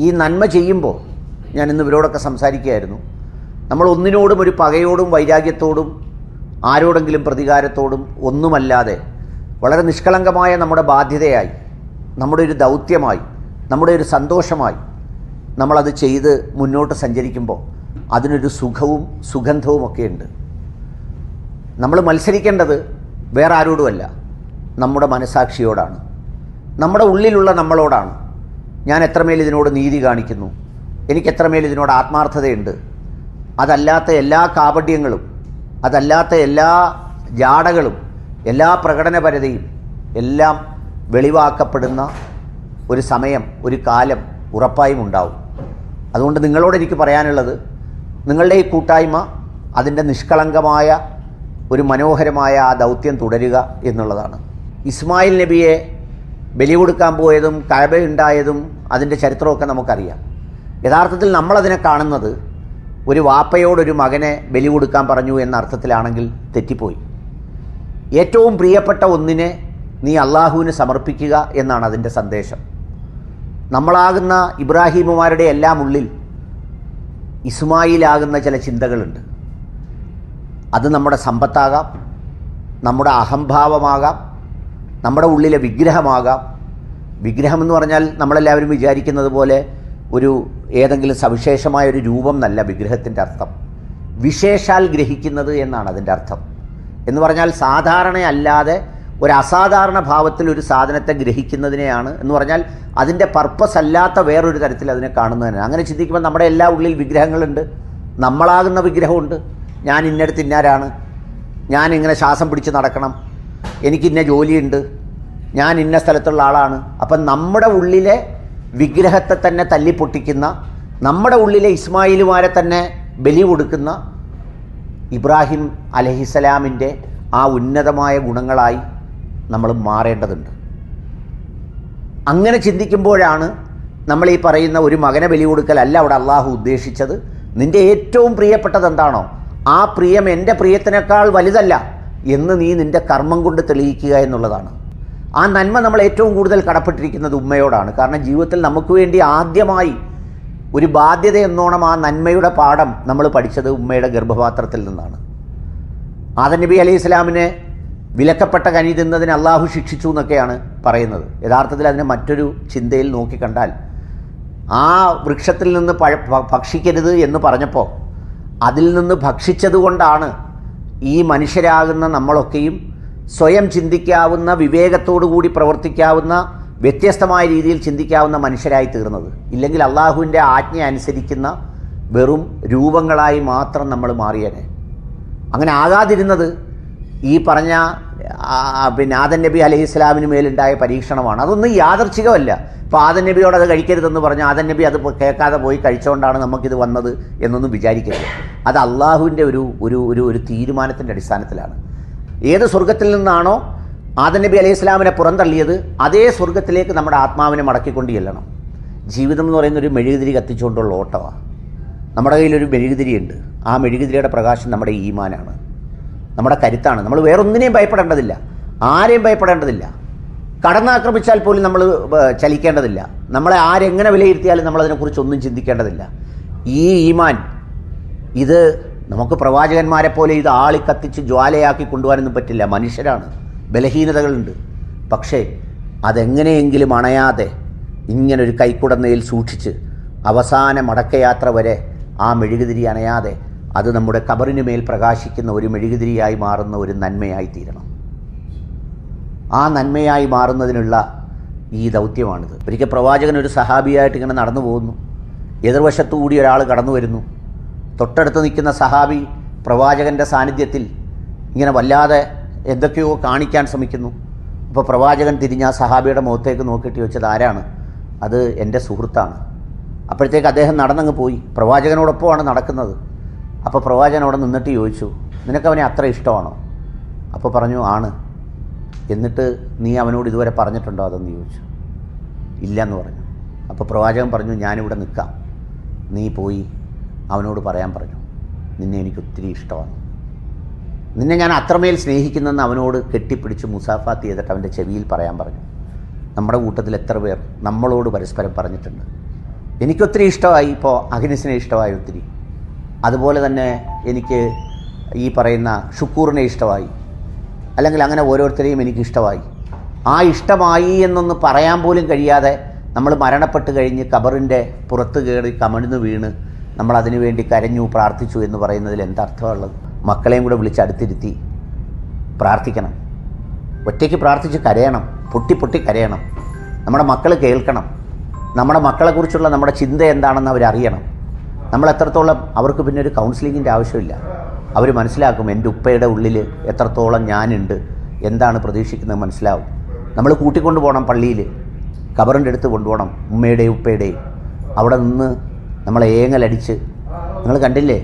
ഈ നന്മ ചെയ്യുമ്പോൾ ഞാൻ ഇന്ന് ഇവരോടൊക്കെ സംസാരിക്കുകയായിരുന്നു, നമ്മൾ ഒന്നിനോടും ഒരു പകയോടും വൈരാഗ്യത്തോടും ആരോടെങ്കിലും പ്രതികാരത്തോടും ഒന്നുമല്ലാതെ വളരെ നിഷ്കളങ്കമായ നമ്മുടെ ബാധ്യതയായി, നമ്മുടെ ഒരു ദൗത്യമായി, നമ്മുടെ ഒരു സന്തോഷമായി നമ്മളത് ചെയ്ത് മുന്നോട്ട് സഞ്ചരിക്കുമ്പോൾ അതിനൊരു സുഖവും സുഗന്ധവുമൊക്കെ ഉണ്ട്. നമ്മൾ മത്സരിക്കേണ്ടത് വേറെ ആരോടുമല്ല, നമ്മുടെ മനസാക്ഷിയോടാണ്, നമ്മുടെ ഉള്ളിലുള്ള നമ്മളോടാണ്. ഞാൻ എത്രമേൽ ഇതിനോട് നീതി കാണിക്കുന്നു, എനിക്ക് എത്രമേൽ ഇതിനോട് ആത്മാർത്ഥതയുണ്ട്. അതല്ലാത്ത എല്ലാ കാപട്യങ്ങളും, അതല്ലാത്ത എല്ലാ ജാടകളും, എല്ലാ പ്രകടനപരതയും എല്ലാം വെളിവാക്കപ്പെടുന്ന ഒരു സമയം, ഒരു കാലം ഉറപ്പായും ഉണ്ടാവും. അതുകൊണ്ട് നിങ്ങളോട് എനിക്ക് പറയാനുള്ളത്, നിങ്ങളുടെ ഈ കൂട്ടായ്മ അതിൻ്റെ നിഷ്കളങ്കമായ ഒരു മനോഹരമായ ആ ദൗത്യം തുടരുക എന്നുള്ളതാണ്. ഇസ്മായിൽ നബിയെ ബലി കൊടുക്കാൻ പോയതും കഅബ ഉണ്ടായതും അതിൻ്റെ ചരിത്രമൊക്കെ നമുക്കറിയാം. യഥാർത്ഥത്തിൽ നമ്മളതിനെ കാണുന്നത് ഒരു വാപ്പയോടൊരു മകനെ ബലി കൊടുക്കാൻ പറഞ്ഞു എന്ന അർത്ഥത്തിലാണെങ്കിൽ തെറ്റിപ്പോയി. ഏറ്റവും പ്രിയപ്പെട്ട ഒന്നിനെ നീ അള്ളാഹുവിന് സമർപ്പിക്കുക എന്നാണ് അതിൻ്റെ സന്ദേശം. നമ്മളാകുന്ന ഇബ്രാഹിമുമാരുടെ എല്ലാം ഉള്ളിൽ ഇസ്മായിലാകുന്ന ചില ചിന്തകളുണ്ട്. അത് നമ്മുടെ സമ്പത്താകാം, നമ്മുടെ അഹംഭാവമാകാം, നമ്മുടെ ഉള്ളിലെ വിഗ്രഹമാകാം. വിഗ്രഹമെന്ന് പറഞ്ഞാൽ നമ്മളെല്ലാവരും വിചാരിക്കുന്നത് പോലെ ഒരു ഏതെങ്കിലും സവിശേഷമായ ഒരു രൂപം എന്നല്ല വിഗ്രഹത്തിൻ്റെ അർത്ഥം. വിശേഷാൽ ഗ്രഹിക്കുന്നത് എന്നാണ് അതിൻ്റെ അർത്ഥം. എന്ന് പറഞ്ഞാൽ സാധാരണയല്ലാതെ ഒരു അസാധാരണ ഭാവത്തിൽ ഒരു സാധനത്തെ ഗ്രഹിക്കുന്നതിനെയാണ്. എന്ന് പറഞ്ഞാൽ അതിൻ്റെ പർപ്പസ് അല്ലാത്ത വേറൊരു തരത്തിൽ അതിനെ കാണുന്നതിനാണ്. അങ്ങനെ ചിന്തിക്കുമ്പോൾ നമ്മുടെ എല്ലാ ഉള്ളിൽ വിഗ്രഹങ്ങളുണ്ട്, നമ്മളാകുന്ന വിഗ്രഹമുണ്ട്. ഞാൻ ഇന്നടുത്ത് ഇന്നാരാണ്, ഞാൻ ഇങ്ങനെ ശ്വാസം പിടിച്ച് നടക്കണം, എനിക്കിന്ന ജോലിയുണ്ട്, ഞാൻ ഇന്ന സ്ഥലത്തുള്ള ആളാണ്. അപ്പം നമ്മുടെ ഉള്ളിലെ വിഗ്രഹത്തെ തന്നെ തല്ലിപ്പൊട്ടിക്കുന്ന, നമ്മുടെ ഉള്ളിലെ ഇസ്മായിലുമാരെ തന്നെ ബലി കൊടുക്കുന്ന ഇബ്രാഹിം അലൈഹിസ്സലാമിൻ്റെ ആ ഉന്നതമായ ഗുണങ്ങളായി നമ്മൾ മാറേണ്ടതുണ്ട്. അങ്ങനെ ചിന്തിക്കുമ്പോഴാണ് നമ്മൾ ഈ പറയുന്ന ഒരു മകനെ ബലി കൊടുക്കലല്ല അവിടെ അള്ളാഹു ഉദ്ദേശിച്ചത്. നിൻ്റെ ഏറ്റവും പ്രിയപ്പെട്ടത് എന്താണോ ആ പ്രിയം എൻ്റെ പ്രിയത്തിനേക്കാൾ വലുതല്ല എന്ന് നീ നിൻ്റെ കർമ്മം കൊണ്ട് തെളിയിക്കുക എന്നുള്ളതാണ്. ആ നന്മ നമ്മൾ ഏറ്റവും കൂടുതൽ കടപ്പെട്ടിരിക്കുന്നത് ഉമ്മയോടാണ്. കാരണം ജീവിതത്തിൽ നമുക്ക് വേണ്ടി ആദ്യമായി ഒരു ബാധ്യത എന്നോണം ആ നന്മയുടെ പാഠം നമ്മൾ പഠിച്ചത് ഉമ്മയുടെ ഗർഭപാത്രത്തിൽ നിന്നാണ്. ആദം നബി അലൈഹി ഇസ്ലാമിനെ വിലക്കപ്പെട്ട കനി തിന്നതിന് അള്ളാഹു ശിക്ഷിച്ചു എന്നൊക്കെയാണ് പറയുന്നത്. യഥാർത്ഥത്തിൽ അതിനെ മറ്റൊരു ചിന്തയിൽ നോക്കിക്കണ്ടാൽ ആ വൃക്ഷത്തിൽ നിന്ന് ഭക്ഷിക്കരുത് എന്ന് പറഞ്ഞപ്പോൾ അതിൽ നിന്ന് ഭക്ഷിച്ചതുകൊണ്ടാണ് ഈ മനുഷ്യരാകുന്ന നമ്മളൊക്കെയും സ്വയം ചിന്തിക്കാവുന്ന, വിവേകത്തോടു കൂടി പ്രവർത്തിക്കാവുന്ന, വ്യത്യസ്തമായ രീതിയിൽ ചിന്തിക്കാവുന്ന മനുഷ്യരായി തീർന്നത്. ഇല്ലെങ്കിൽ അള്ളാഹുവിൻ്റെ ആജ്ഞ അനുസരിക്കുന്ന വെറും രൂപങ്ങളായി മാത്രം നമ്മൾ മാറിയേനെ. അങ്ങനെ ആകാതിരുന്നത് ഈ പറഞ്ഞ ആദം നബി അലൈഹി ഇസ്ലാമിന് മേലുണ്ടായ പരീക്ഷണമാണ്. അതൊന്നും യാദർച്ഛികമല്ല. ഇപ്പോൾ ആദം നബിയോട് അത് കഴിക്കരുതെന്ന് പറഞ്ഞ് ആദം നബി അത് കേൾക്കാതെ പോയി കഴിച്ചുകൊണ്ടാണ് നമുക്കിത് വന്നത് എന്നൊന്നും വിചാരിക്കരുത്. അത് അള്ളാഹുവിൻ്റെ ഒരു തീരുമാനത്തിൻ്റെ അടിസ്ഥാനത്തിലാണ്. ഏത് സ്വർഗത്തിൽ നിന്നാണോ ആദം നബി അലൈഹി ഇസ്ലാമിനെ പുറന്തള്ളിയത് അതേ സ്വർഗത്തിലേക്ക് നമ്മുടെ ആത്മാവിനെ മടക്കിക്കൊണ്ട് ചെല്ലണം. ജീവിതം എന്ന് പറയുന്നൊരു മെഴുകുതിരി കത്തിച്ചുകൊണ്ടുള്ള ഓട്ടമാണ്. നമ്മുടെ കയ്യിലൊരു മെഴുകുതിരിയുണ്ട്. ആ മെഴുകുതിരിയുടെ പ്രകാശം നമ്മുടെ ഈമാനാണ്, നമ്മുടെ കരുത്താണ്. നമ്മൾ വേറൊന്നിനെയും ഭയപ്പെടേണ്ടതില്ല, ആരെയും ഭയപ്പെടേണ്ടതില്ല. കടന്നാക്രമിച്ചാൽ പോലും നമ്മൾ ചലിക്കേണ്ടതില്ല. നമ്മളെ ആരെങ്ങനെ വിലയിരുത്തിയാലും നമ്മളതിനെക്കുറിച്ചൊന്നും ചിന്തിക്കേണ്ടതില്ല. ഈ ഈമാൻ ഇത് നമുക്ക് പ്രവാചകന്മാരെ പോലെ ഇത് ആളിക്കത്തിച്ച് ജ്വാലയാക്കി കൊണ്ടുപോകാനൊന്നും പറ്റില്ല. മനുഷ്യരാണ്, ബലഹീനതകളുണ്ട്. പക്ഷേ അതെങ്ങനെയെങ്കിലും അണയാതെ ഇങ്ങനൊരു കൈക്കുടന്നയിൽ സൂക്ഷിച്ച് അവസാന മടക്കയാത്ര വരെ ആ മെഴുകുതിരി അണയാതെ അത് നമ്മുടെ കബറിന് മേൽ പ്രകാശിക്കുന്ന ഒരു മെഴുകുതിരിയായി മാറുന്ന ഒരു നന്മയായി തീരണം. ആ നന്മയായി മാറുന്നതിനുള്ള ഈ ദൗത്യമാണിത്. ഒരിക്കൽ പ്രവാചകൻ ഒരു സഹാബിയായിട്ട് ഇങ്ങനെ നടന്നു പോകുന്നു. എതിർവശത്തുകൂടി ഒരാൾ കടന്നു വരുന്നു. തൊട്ടടുത്ത് നിൽക്കുന്ന സഹാബി പ്രവാചകൻ്റെ സാന്നിധ്യത്തിൽ ഇങ്ങനെ വല്ലാതെ എന്തൊക്കെയോ കാണിക്കാൻ ശ്രമിക്കുന്നു. അപ്പോൾ പ്രവാചകൻ തിരിഞ്ഞ ആ സഹാബിയുടെ മുഖത്തേക്ക് നോക്കിയിട്ട് ചോദിച്ചത് ആരാണ്? അത് എൻ്റെ സുഹൃത്താണ്. അപ്പോഴത്തേക്ക് അദ്ദേഹം നടന്നങ്ങ് പോയി. പ്രവാചകനോടൊപ്പമാണ് നടക്കുന്നത്. അപ്പോൾ പ്രവാചകൻ അവിടെ നിന്നിട്ട് ചോദിച്ചു, നിനക്കവനെ അത്ര ഇഷ്ടമാണോ? അപ്പോൾ പറഞ്ഞു ആണ്. എന്നിട്ട് നീ അവനോട് ഇതുവരെ പറഞ്ഞിട്ടുണ്ടോ അതെന്ന് ചോദിച്ചു. ഇല്ലയെന്ന് പറഞ്ഞു. അപ്പോൾ പ്രവാചകൻ പറഞ്ഞു, ഞാനിവിടെ നിൽക്കാം, നീ പോയി അവനോട് പറയാൻ പറഞ്ഞു, നിന്നെ എനിക്ക് ഒത്തിരി ഇഷ്ടമാണ്, നിന്നെ ഞാൻ അത്രമേൽ സ്നേഹിക്കുന്നെന്ന് അവനോട് കെട്ടിപ്പിടിച്ച് മുസാഫാത്ത് ചെയ്തിട്ട് അവൻ്റെ ചെവിയിൽ പറയാൻ പറഞ്ഞു. നമ്മുടെ കൂട്ടത്തിൽ എത്ര പേർ നമ്മളോട് പരസ്പരം പറഞ്ഞിട്ടുണ്ട്? എനിക്കൊത്തിരി ഇഷ്ടമായി. ഇപ്പോൾ അഗ്നിസിനെ ഇഷ്ടമായി ഒത്തിരി. അതുപോലെ തന്നെ എനിക്ക് ഈ പറയുന്ന ഷുക്കൂറിനെ ഇഷ്ടമായി. അല്ലെങ്കിൽ അങ്ങനെ ഓരോരുത്തരെയും എനിക്കിഷ്ടമായി. ആ ഇഷ്ടമായി എന്നൊന്ന് പറയാൻ പോലും കഴിയാതെ നമ്മൾ മരണപ്പെട്ട് കഴിഞ്ഞ് ഖബറിൻ്റെ പുറത്ത് കയറി കമിഴ്ന്ന് വീണ് നമ്മളതിനു വേണ്ടി കരഞ്ഞു പ്രാർത്ഥിച്ചു എന്ന് പറയുന്നതിൽ എന്തർത്ഥമുള്ളത്? മക്കളെയും കൂടെ വിളിച്ചടുത്തിരുത്തി പ്രാർത്ഥിക്കണം. ഒറ്റയ്ക്ക് പ്രാർത്ഥിച്ച് കരയണം, പൊട്ടി പൊട്ടി കരയണം. നമ്മുടെ മക്കൾ കേൾക്കണം. നമ്മുടെ മക്കളെക്കുറിച്ചുള്ള നമ്മുടെ ചിന്ത എന്താണെന്ന് അവരറിയണം. നമ്മൾ എത്രത്തോളം അവർക്ക് പിന്നെ ഒരു കൗൺസിലിങ്ങിൻ്റെ ആവശ്യമില്ല. അവർ മനസ്സിലാക്കും എൻ്റെ ഉപ്പയുടെ ഉള്ളിൽ എത്രത്തോളം ഞാനുണ്ട്, എന്താണ് പ്രതീക്ഷിക്കുന്നത് മനസ്സിലാവും. നമ്മൾ കൂട്ടിക്കൊണ്ടു പോകണം പള്ളിയിൽ, ഖബറിൻ്റെ അടുത്ത് കൊണ്ടുപോകണം ഉമ്മയുടെയും ഉപ്പയുടെയും. അവിടെ നിന്ന് നമ്മളെ ഏങ്ങലടിച്ച്, നിങ്ങൾ കണ്ടില്ലേ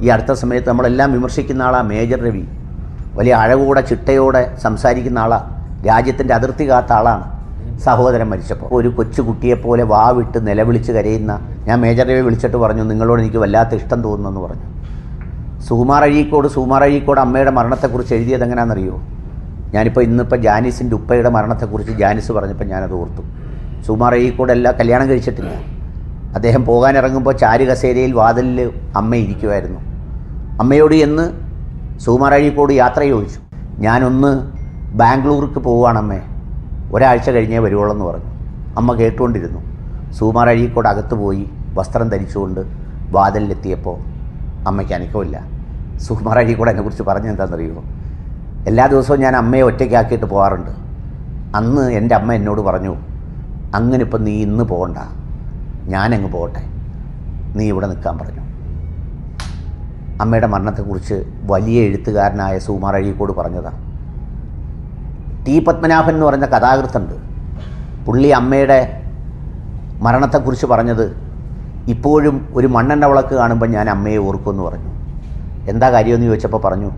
ഈ അടുത്ത സമയത്ത് നമ്മളെല്ലാം വിമർശിക്കുന്ന ആളാണ് മേജർ രവി. വലിയ അഴകോടെ ചിട്ടയോടെ സംസാരിക്കുന്ന ആളാണ്, രാജ്യത്തിൻ്റെ അതിർത്തി കാത്ത ആളാണ്. സഹോദരൻ മരിച്ചപ്പോൾ ഒരു കൊച്ചു കുട്ടിയെപ്പോലെ വാവിട്ട് നിലവിളിച്ച് കരയുന്ന, ഞാൻ മേജർ രവി വിളിച്ചിട്ട് പറഞ്ഞു നിങ്ങളോട് എനിക്ക് വല്ലാത്ത ഇഷ്ടം തോന്നുന്നെന്ന് പറഞ്ഞു. സുകുമാർ അഴീക്കോട് അമ്മയുടെ മരണത്തെക്കുറിച്ച് എഴുതിയത് എങ്ങനെയാണെന്നറിയോ? ഇന്നിപ്പോൾ ജാനിസിൻ്റെ ഉപ്പയുടെ മരണത്തെക്കുറിച്ച് ജാനിസ് പറഞ്ഞപ്പോൾ ഞാനത് ഓർത്തു. സുകുമാർ അഴീക്കോടല്ല കല്യാണം കഴിച്ചിട്ടില്ല. അദ്ദേഹം പോകാനിറങ്ങുമ്പോൾ ചാരു കസേരയിൽ വാതിലിൽ അമ്മ ഇരിക്കുമായിരുന്നു. അമ്മയോട് എന്ന് സുകുമാർ അഴീക്കോട് യാത്ര ചോദിച്ചു. ഞാനൊന്ന് ബാംഗ്ലൂർക്ക് പോവുകയാണമ്മേ, ഒരാഴ്ച കഴിഞ്ഞേ വരുവുള്ളൂ എന്ന് പറഞ്ഞു. അമ്മ കേട്ടുകൊണ്ടിരുന്നു. സുകുമാർ അഴീക്കോട് അകത്ത് പോയി വസ്ത്രം ധരിച്ചുകൊണ്ട് വാതിലിലെത്തിയപ്പോൾ അമ്മയ്ക്ക് അനക്കമില്ല. സുകുമാർ അഴീക്കോട് എന്നെക്കുറിച്ച് പറഞ്ഞെന്താണെന്നറിയുമോ? എല്ലാ ദിവസവും ഞാൻ അമ്മയെ ഒറ്റയ്ക്കാക്കിയിട്ട് പോകാറുണ്ട്. അന്ന് എൻ്റെ അമ്മ എന്നോട് പറഞ്ഞു, അങ്ങനിപ്പം നീ ഇന്ന് പോകണ്ട, ഞാനങ്ങ് പോകട്ടെ, നീ ഇവിടെ നിൽക്കാൻ പറഞ്ഞു. അമ്മയുടെ മരണത്തെക്കുറിച്ച് വലിയ എഴുത്തുകാരനായ സുകുമാർ അഴീക്കോട് പറഞ്ഞതാണ്. ടി പത്മനാഭൻ എന്ന് പറയുന്ന കഥാകൃത്തുണ്ട്. പുള്ളി അമ്മയുടെ മരണത്തെക്കുറിച്ച് പറഞ്ഞത്, ഇപ്പോഴും ഒരു മണ്ണെണ്ണ വിളക്ക് കാണുമ്പോൾ ഞാൻ അമ്മയെ ഓർക്കുമെന്ന് പറഞ്ഞു. എന്താ കാര്യമെന്ന് ചോദിച്ചപ്പോൾ പറഞ്ഞു,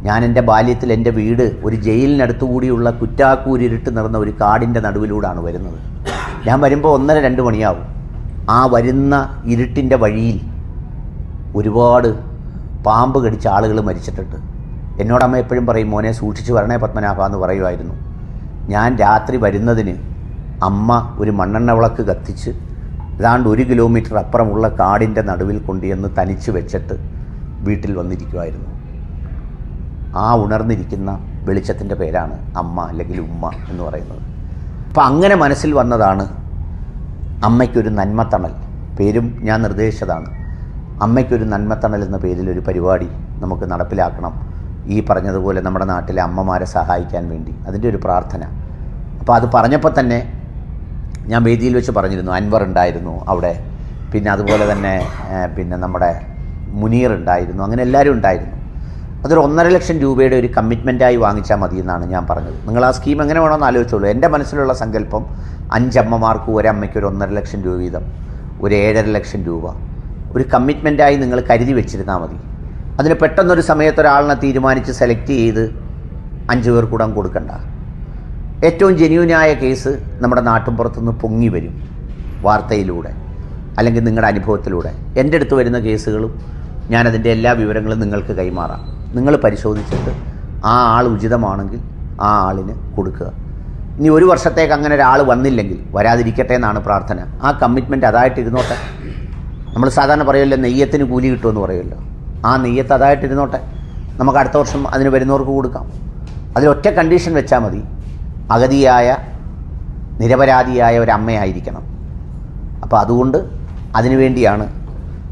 ഞാൻ എൻ്റെ ബാല്യത്തിൽ എൻ്റെ വീട് ഒരു ജയിലിനടുത്തുകൂടിയുള്ള കുറ്റാക്കൂരിരുട്ട് നിറഞ്ഞ ഒരു കാടിൻ്റെ നടുവിലൂടെയാണ് വരുന്നത്. ഞാൻ വരുമ്പോൾ 1:30-2 മണിയാവും. ആ വരുന്ന ഇരുട്ടിൻ്റെ വഴിയിൽ ഒരുപാട് പാമ്പ് കടിച്ച ആളുകൾ മരിച്ചിട്ടുണ്ട്. എന്നോടമ്മ എപ്പോഴും പറയും, മോനെ സൂക്ഷിച്ച് വരണേ പത്മനാഭ എന്ന് പറയുമായിരുന്നു. ഞാൻ രാത്രി വരുന്നതിന് അമ്മ ഒരു മണ്ണെണ്ണ വിളക്ക് കത്തിച്ച് ഏതാണ്ട് 1 കിലോമീറ്റർ അപ്പുറമുള്ള കാടിൻ്റെ നടുവിൽ കൊണ്ടുവന്ന് തനിച്ച് വെച്ചിട്ട് വീട്ടിൽ വന്നിരിക്കുമായിരുന്നു. ആ ഉണർന്നിരിക്കുന്ന വെളിച്ചത്തിൻ്റെ പേരാണ് അമ്മ അല്ലെങ്കിൽ ഉമ്മ എന്ന് പറയുന്നത്. അപ്പം അങ്ങനെ മനസ്സിൽ വന്നതാണ് അമ്മയ്ക്കൊരു നന്മത്തണൽ. പേരും ഞാൻ നിർദ്ദേശിച്ചതാണ്. അമ്മയ്ക്കൊരു നന്മത്തണൽ എന്ന പേരിൽ ഒരു പരിപാടി നമുക്ക് നടപ്പിലാക്കണം. ഈ പറഞ്ഞതുപോലെ നമ്മുടെ നാട്ടിലെ അമ്മമാരെ സഹായിക്കാൻ വേണ്ടി അതിൻ്റെ ഒരു പ്രാർത്ഥന. അപ്പോൾ അത് പറഞ്ഞപ്പോൾ തന്നെ ഞാൻ വേദിയിൽ വെച്ച് പറഞ്ഞിരുന്നു, അൻവർ ഉണ്ടായിരുന്നു അവിടെ, പിന്നെ അതുപോലെ തന്നെ പിന്നെ നമ്മുടെ മുനീർ ഉണ്ടായിരുന്നു, അങ്ങനെ എല്ലാവരും ഉണ്ടായിരുന്നു. അതൊരു 1.5 ലക്ഷം രൂപയുടെ ഒരു കമ്മിറ്റ്മെൻറ്റായി വാങ്ങിച്ചാൽ മതി എന്നാണ് ഞാൻ പറഞ്ഞത്. നിങ്ങൾ ആ സ്കീം എങ്ങനെ വേണമെന്ന് ആലോചിച്ചോളൂ. എൻ്റെ മനസ്സിലുള്ള സങ്കല്പം 5 അമ്മമാർക്ക് ഒരമ്മയ്ക്ക് ഒരു 1.5 ലക്ഷം രൂപ വീതം, ഒരു 7.5 ലക്ഷം രൂപ ഒരു കമ്മിറ്റ്മെൻറ്റായി നിങ്ങൾ കരുതി വെച്ചിരുന്നാൽ മതി. അതിന് പെട്ടെന്നൊരു സമയത്ത് ഒരാളിനെ തീരുമാനിച്ച് സെലക്ട് ചെയ്ത് 5 പേർ കൂടെ കൊടുക്കണ്ട. ഏറ്റവും ജെന്യൂനായ കേസ് നമ്മുടെ നാട്ടിൻപുറത്തുനിന്ന് പൊങ്ങി വരും വാർത്തയിലൂടെ അല്ലെങ്കിൽ നിങ്ങളുടെ അനുഭവത്തിലൂടെ. എൻ്റെ അടുത്ത് വരുന്ന കേസുകളും ഞാനതിൻ്റെ എല്ലാ വിവരങ്ങളും നിങ്ങൾക്ക് കൈമാറാം. നിങ്ങൾ പരിശോധിച്ചിട്ട് ആ ആൾ ഉചിതമാണെങ്കിൽ ആ ആളിന് കൊടുക്കുക. ഇനി 1 വർഷത്തേക്ക് അങ്ങനെ ഒരാൾ വന്നില്ലെങ്കിൽ വരാതിരിക്കട്ടെ എന്നാണ് പ്രാർത്ഥന. ആ കമ്മിറ്റ്മെൻറ്റ് അതായിട്ടിരുന്നോട്ടെ. നമ്മൾ സാധാരണ പറയുമല്ലോ നെയ്യത്തിന് കൂലി കിട്ടുമെന്ന് പറയുമല്ലോ, ആ നെയ്യത്ത് അതായിട്ടിരുന്നോട്ടെ. നമുക്ക് അടുത്ത വർഷം അതിന് വരുന്നവർക്ക് കൊടുക്കാം. അതിലൊറ്റ കണ്ടീഷൻ വെച്ചാൽ മതി, അഗതിയായ നിരപരാധിയായ ഒരമ്മയായിരിക്കണം. അപ്പോൾ അതുകൊണ്ട് അതിനുവേണ്ടിയാണ്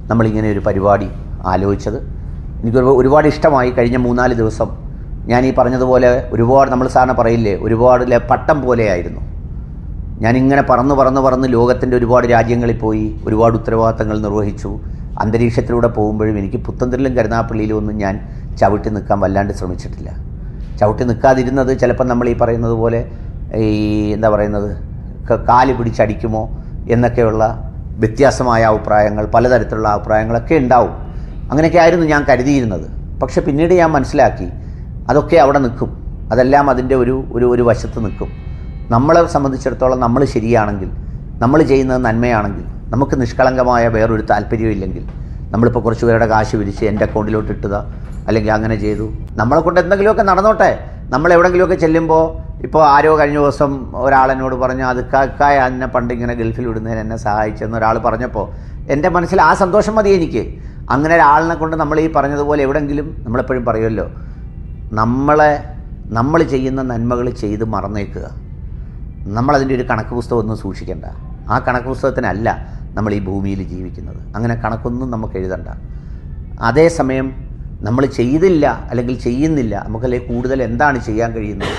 നമ്മളിങ്ങനെ ഒരു പരിപാടി ആലോചിച്ചത്. എനിക്ക് ഒരുപാട് ഇഷ്ടമായി. കഴിഞ്ഞ 3-4 ദിവസം ഞാൻ ഈ പറഞ്ഞതുപോലെ ഒരുപാട്, നമ്മൾ സാധാരണ പറയില്ലേ, ഒരുപാട് പട്ടം പോലെയായിരുന്നു. ഞാനിങ്ങനെ പറന്ന് ലോകത്തിൻ്റെ ഒരുപാട് രാജ്യങ്ങളിൽ പോയി ഒരുപാട് ഉത്തരവാദിത്തങ്ങൾ നിർവഹിച്ചു. അന്തരീക്ഷത്തിലൂടെ പോകുമ്പോഴും എനിക്ക് പുത്തൻതിരിലും കരുനാഗപ്പള്ളിയിലും ഒന്നും ഞാൻ ചവിട്ടി നിൽക്കാൻ വല്ലാണ്ട് ശ്രമിച്ചിട്ടില്ല. ചവിട്ടി നിൽക്കാതിരുന്നത് ചിലപ്പം നമ്മൾ ഈ പറയുന്നത് പോലെ ഈ എന്താ പറയുന്നത് കാല് പിടിച്ചടിക്കുമോ എന്നൊക്കെയുള്ള വ്യത്യാസമായ അഭിപ്രായങ്ങൾ, പലതരത്തിലുള്ള അഭിപ്രായങ്ങളൊക്കെ ഉണ്ടാവും. അങ്ങനെയൊക്കെ ആയിരുന്നു ഞാൻ കരുതിയിരുന്നത്. പക്ഷെ പിന്നീട് ഞാൻ മനസ്സിലാക്കി അതൊക്കെ അവിടെ നിൽക്കും, അതെല്ലാം അതിൻ്റെ ഒരു വശത്ത് നിൽക്കും. നമ്മളെ സംബന്ധിച്ചിടത്തോളം നമ്മൾ ശരിയാണെങ്കിൽ, നമ്മൾ ചെയ്യുന്നത് നന്മയാണെങ്കിൽ, നമുക്ക് നിഷ്കളങ്കമായ വേറൊരു താല്പര്യമില്ലെങ്കിൽ, നമ്മളിപ്പോൾ കുറച്ച് പേരുടെ കാശ് പിരിച്ച് എൻ്റെ അക്കൗണ്ടിലോട്ട് ഇട്ടുക അല്ലെങ്കിൽ അങ്ങനെ ചെയ്തു, നമ്മളെ കൊണ്ട് എന്തെങ്കിലുമൊക്കെ നടന്നോട്ടെ. നമ്മളെവിടെങ്കിലുമൊക്കെ ചെല്ലുമ്പോൾ, ഇപ്പോൾ ആരോ കഴിഞ്ഞ ദിവസം ഒരാളെന്നോട് പറഞ്ഞു, അത് കായ എന്നെ പണ്ട് ഇങ്ങനെ ഗൾഫിൽ വിടുന്നതിന് എന്നെ സഹായിച്ചെന്ന് ഒരാൾ പറഞ്ഞപ്പോൾ എൻ്റെ മനസ്സിൽ ആ സന്തോഷം മതി എനിക്ക്. അങ്ങനെ ഒരാളിനെ കൊണ്ട് നമ്മൾ ഈ പറഞ്ഞതുപോലെ എവിടെയെങ്കിലും, നമ്മളെപ്പോഴും പറയുമല്ലോ, നമ്മൾ ചെയ്യുന്ന നന്മകൾ ചെയ്ത് മറന്നേക്കുക. നമ്മളതിൻ്റെ ഒരു കണക്ക് പുസ്തകം ഒന്നും സൂക്ഷിക്കേണ്ട. ആ കണക്ക് പുസ്തകത്തിനല്ല നമ്മൾ ഈ ഭൂമിയിൽ ജീവിക്കുന്നത്. അങ്ങനെ കണക്കൊന്നും നമുക്ക് എഴുതണ്ട. അതേസമയം നമ്മൾ ചെയ്തില്ല അല്ലെങ്കിൽ ചെയ്യുന്നില്ല, നമുക്കല്ലേ കൂടുതൽ എന്താണ് ചെയ്യാൻ കഴിയുന്നത്,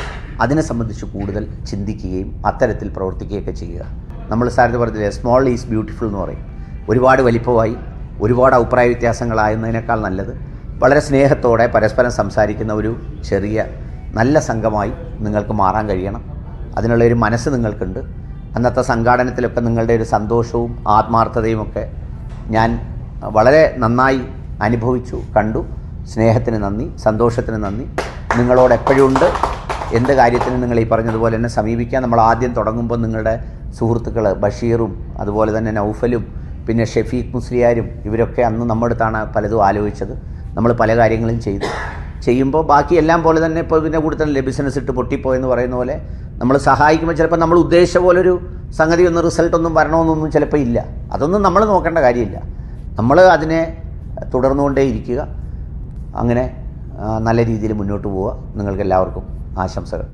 അതിനെ സംബന്ധിച്ച് കൂടുതൽ ചിന്തിക്കുകയും അത്തരത്തിൽ പ്രവർത്തിക്കുകയൊക്കെ ചെയ്യുക. നമ്മൾ സാറിന് പറഞ്ഞില്ലേ, സ്മോൾ ഈസ് ബ്യൂട്ടിഫുൾ എന്ന് പറയും. ഒരുപാട് വലിപ്പമായി ഒരുപാട് അഭിപ്രായ വ്യത്യാസങ്ങളാകുന്നതിനേക്കാൾ നല്ലത് വളരെ സ്നേഹത്തോടെ പരസ്പരം സംസാരിക്കുന്ന ഒരു ചെറിയ നല്ല സംഘമായി നിങ്ങൾക്ക് മാറാൻ കഴിയണം. അതിനുള്ളൊരു മനസ്സ് നിങ്ങൾക്കുണ്ട്. അന്നത്തെ സംഘാടനത്തിലൊക്കെ നിങ്ങളുടെ ഒരു സന്തോഷവും ആത്മാർത്ഥതയും ഒക്കെ ഞാൻ വളരെ നന്നായി അനുഭവിച്ചു, കണ്ടു. സ്നേഹത്തിന് നന്ദി, സന്തോഷത്തിന് നന്ദി. നിങ്ങളോട് എപ്പോഴും ഉണ്ട്. എന്ത് കാര്യത്തിനും നിങ്ങൾ ഈ പറഞ്ഞതുപോലെ എന്നെ സമീപിക്കാൻ. നമ്മൾ ആദ്യം തുടങ്ങുമ്പോൾ നിങ്ങളുടെ സുഹൃത്തുക്കൾ ബഷീറും അതുപോലെ തന്നെ നൗഫലും പിന്നെ ഷെഫീഖ് മുസ്ലിയാരും ഇവരൊക്കെ അന്ന് നമ്മുടെ അടുത്താണ് പലതും ആലോചിച്ചത്. നമ്മൾ പല കാര്യങ്ങളും ചെയ്യുമ്പോൾ ബാക്കി എല്ലാം പോലെ തന്നെ ഇപ്പോൾ ഇതിൻ്റെ കൂടെ തന്നെ ബിസിനസ് ഇട്ട് പൊട്ടിപ്പോയെന്ന് പറയുന്ന പോലെ നമ്മൾ സഹായിക്കുമ്പോൾ ചിലപ്പോൾ നമ്മൾ ഉദ്ദേശിച്ച പോലൊരു സംഗതി ഒന്നും റിസൾട്ടൊന്നും വരണമെന്നൊന്നും ചിലപ്പോൾ ഇല്ല. അതൊന്നും നമ്മൾ നോക്കേണ്ട കാര്യമില്ല. നമ്മൾ അതിനെ തുടർന്നുകൊണ്ടേ ഇരിക്കുക. അങ്ങനെ നല്ല രീതിയിൽ മുന്നോട്ട് പോവുക. നിങ്ങൾക്ക് എല്ലാവർക്കും ആശംസകൾ.